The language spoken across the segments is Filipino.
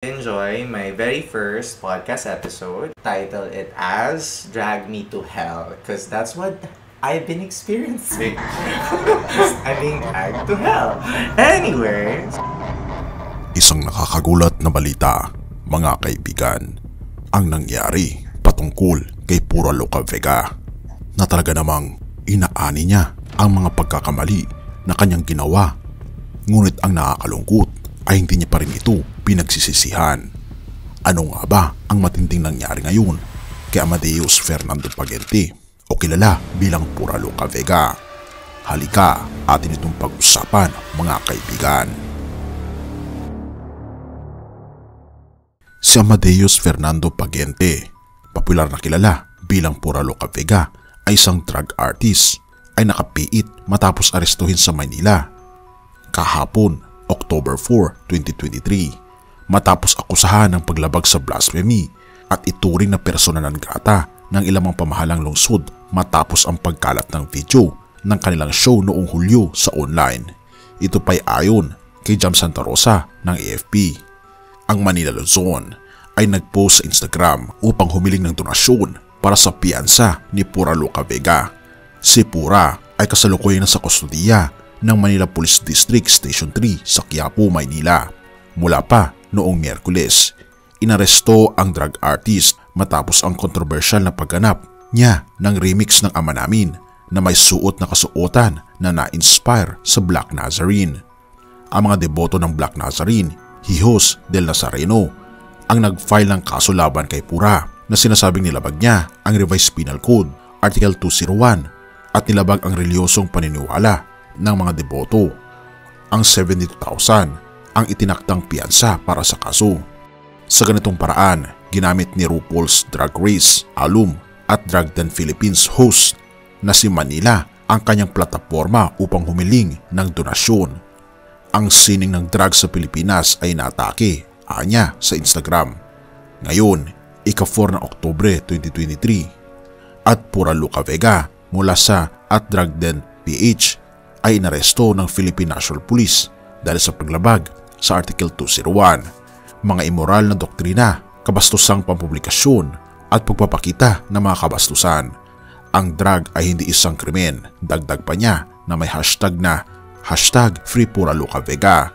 enjoy my very first podcast episode. Title it as Drag Me to Hell because that's what I've been experiencing. I'm being dragged to hell. Anyway. Isang nakakagulat na balita, mga kaibigan, ang nangyari patungkol kay Pura Loca Vega na talaga namang inaani niya ang mga pagkakamali na kanyang ginawa. Ngunit ang nakakalungkot ay hindi niya pa rin ito pinagsisisihan. Ano nga ba ang matinding nangyari ngayon kay Amadeus Fernando Pagente o kilala bilang Pura Loca Vega? Halika, atin itong pag-usapan, mga kaibigan. Si Amadeus Fernando Pagente, popular na kilala bilang Pura Loca Vega, ay isang drug artist ay nakapiit matapos arestuhin sa Maynila kahapon, October 4, 2023, matapos akusahan ng paglabag sa blasphemy at ituring na persona non grata ng ilang pamahalang lungsod matapos ang pagkalat ng video ng kanilang show noong Hulyo sa online. Ito pa'y ayon kay Jam Santa Rosa ng AFP. Ang Manila Luzon ay nagpost sa Instagram upang humiling ng donasyon para sa piyansa ni Pura Loca Vega. Si Pura ay kasalukuyan na sa kustudiya ng Manila Police District Station 3 sa Quiapo, Maynila. Mula pa noong Miyerkules, inaresto ang drug artist matapos ang kontrobersyal na pagganap niya ng remix ng Ama Namin na may suot na kasuotan na na-inspire sa Black Nazarene. Ang mga deboto ng Black Nazarene, Hijos del Nazareno, ang nag-file ng kaso laban kay Pura na sinasabing nilabag niya ang Revised Penal Code, Article 201 at nilabag ang reliyosong paniniwala ng mga deboto. Ang 72,000 ang itinaktang piyansa para sa kaso. Sa ganitong paraan, ginamit ni RuPaul's Drag Race, Alum at Drag Den Philippines host na si Manila ang kanyang plataforma upang humiling ng donasyon. Ang sining ng drug sa Pilipinas ay natake, anya sa Instagram. Ngayon, ika-4 ng Oktubre 2023, at Pura Loca Vega mula sa @DragDenPH ay inaresto ng Philippine National Police dahil sa paglabag sa Article 201, mga immoral na doktrina, kabastusang pampublikasyon at pagpapakita ng mga kabastusan. Ang drug ay hindi isang krimen, dagdag pa niya na may hashtag na #FreePuraLocaVega.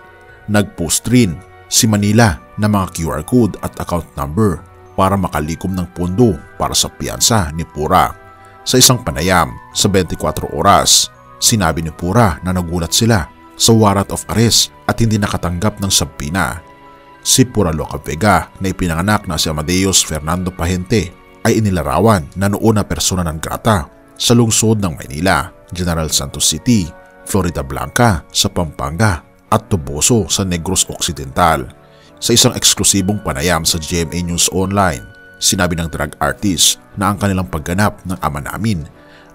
Nag-post rin si Manila ng mga QR code at account number para makalikom ng pondo para sa piyansa ni Pura. Sa isang panayam sa 24 oras, sinabi ni Pura na nagulat sila sa warrant of arrest at hindi nakatanggap ng sabpina. Si Pura Loca Vega na ipinanganak na si Amadeus Fernando Pagente ay inilarawan na noon na persona non grata sa lungsod ng Maynila, General Santos City, Florida Blanca sa Pampanga at Toboso sa Negros Occidental. Sa isang eksklusibong panayam sa GMA News Online, sinabi ng drag artist na ang kanilang pagganap ng Ama Namin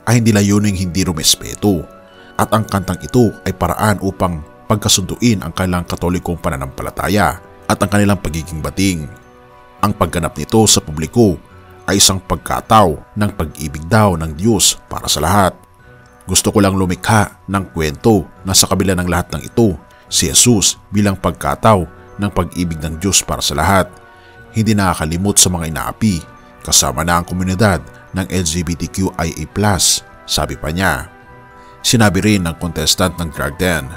ay hindi layuning hindi rumespeto at ang kantang ito ay paraan upang pagkasunduin ang kanilang katolikong pananampalataya at ang kanilang pagiging bating. Ang pagganap nito sa publiko ay isang pagkataw ng pag-ibig daw ng Diyos para sa lahat. Gusto ko lang lumikha ng kwento na sa kabila ng lahat ng ito, si Jesus bilang pagkataw ng pag-ibig ng Diyos para sa lahat. Hindi nakakalimot sa mga inaapi, kasama na ang komunidad ng LGBTQIA+, sabi pa niya. Sinabi rin ng contestant ng Drag Den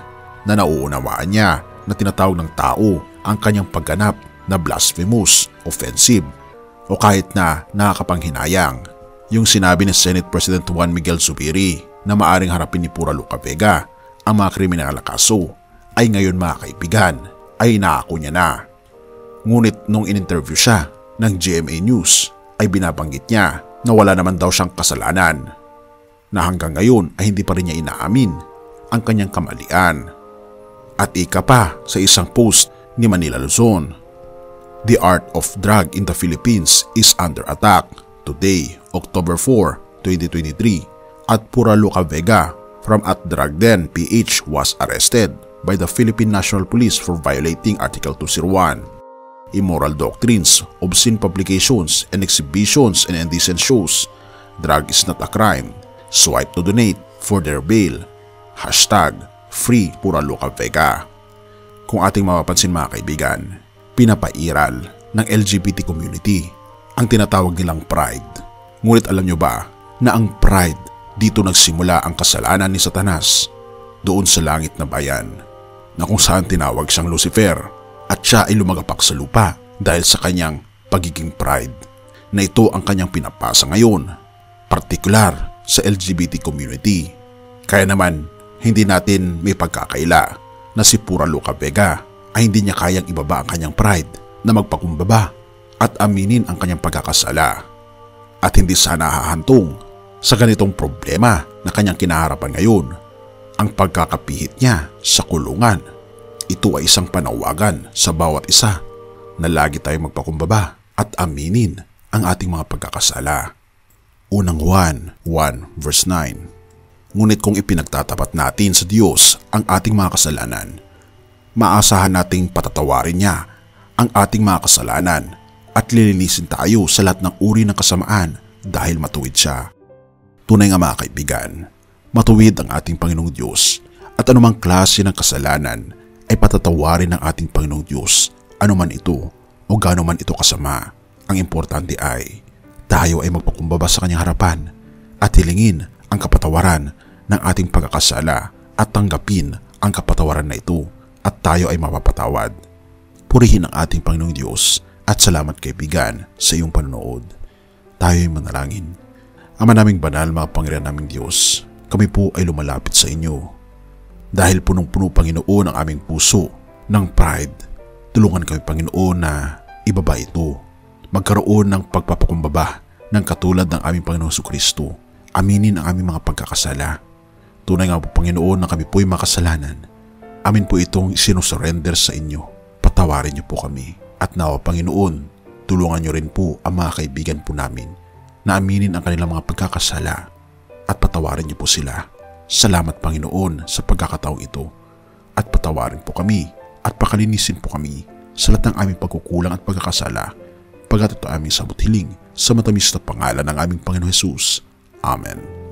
na nauunawaan niya na tinatawag ng tao ang kanyang pagganap na blasphemous, offensive, o kahit na nakakapanghinayang. Yung sinabi ni Senate President Juan Miguel Zubiri na maaring harapin ni Pura Loca Vega ang mga kriminal na kaso ay ngayon, mga kaibigan, ay inaako niya na. Ngunit nung in-interview siya ng GMA News ay binabanggit niya na wala naman daw siyang kasalanan, na hanggang ngayon ay hindi pa rin niya inaamin ang kanyang kamalian. At ika pa sa isang post ni Manila Luzon, "The art of drug in the Philippines is under attack. Today, October 4, 2023, at Pura Loca Vega from @DragDenPH was arrested by the Philippine National Police for violating Article 201. Immoral doctrines, obscene publications and exhibitions and indecent shows. Drug is not a crime. Swipe to donate for their bail. #FreePuraLocaVega." Kung ating mapapansin, mga kaibigan, pinapairal ng LGBT community, ang tinatawag nilang pride. Ngunit alam nyo ba na ang pride, dito nagsimula ang kasalanan ni Satanas doon sa langit na bayan, na kung saan tinawag siyang Lucifer at siya ay lumagapak sa lupa dahil sa kanyang pagiging pride, na ito ang kanyang pinapasa ngayon, partikular sa LGBT community. Kaya naman, hindi natin may pagkakaila na si Pura Luca Vega ay hindi niya kayang ibaba ang kanyang pride na magpakumbaba at aminin ang kanyang pagkakasala, at hindi sana hahantong sa ganitong problema na kanyang kinaharapan ngayon, ang pagkakapihit niya sa kulungan. Ito ay isang panawagan sa bawat isa na lagi tayong magpakumbaba at aminin ang ating mga pagkakasala. Unang Juan 1 verse 9. Ngunit kung ipinagtatapat natin sa Diyos ang ating mga kasalanan, maasahan nating patatawarin niya ang ating mga kasalanan at lilinisin tayo sa lahat ng uri ng kasamaan dahil matuwid siya. Tunay nga mga kaibigan, matuwid ang ating Panginoong Diyos, at anumang klase ng kasalanan ay patatawarin ng ating Panginoong Diyos, anuman ito o gaano man ito kasama. Ang importante ay tayo ay magpakumbaba sa kanyang harapan at hilingin ang kapatawaran ng ating pagkakasala at tanggapin ang kapatawaran na ito, at tayo ay mapapatawad. Purihin ang ating Panginoong Diyos at salamat kaibigan sa iyong panonood. Tayo ay manalangin. Ama naming banal, mga Panginoon naming Diyos, kami po ay lumalapit sa inyo. Dahil punong-puno, Panginoon, ang aming puso ng pride, tulungan kami, Panginoon, na ibaba ito. Magkaroon ng pagpapakumbaba ng katulad ng aming Panginoong Jesucristo. Aminin ang aming mga pagkakasala. Tunay nga po, Panginoon, na kami po ay makasalanan. Amin po itong sinusurrender sa inyo. Patawarin niyo po kami. At nawa, Panginoon, tulungan niyo rin po ang mga kaibigan po namin na aminin ang kanilang mga pagkakasala at patawarin niyo po sila. Salamat, Panginoon, sa pagkakataong ito, at patawarin po kami at pakalinisin po kami sa lahat ng aming pagkukulang at pagkakasala, pagkat ito aming sabot hiling sa matamis na pangalan ng aming Panginoon Jesus. Amen.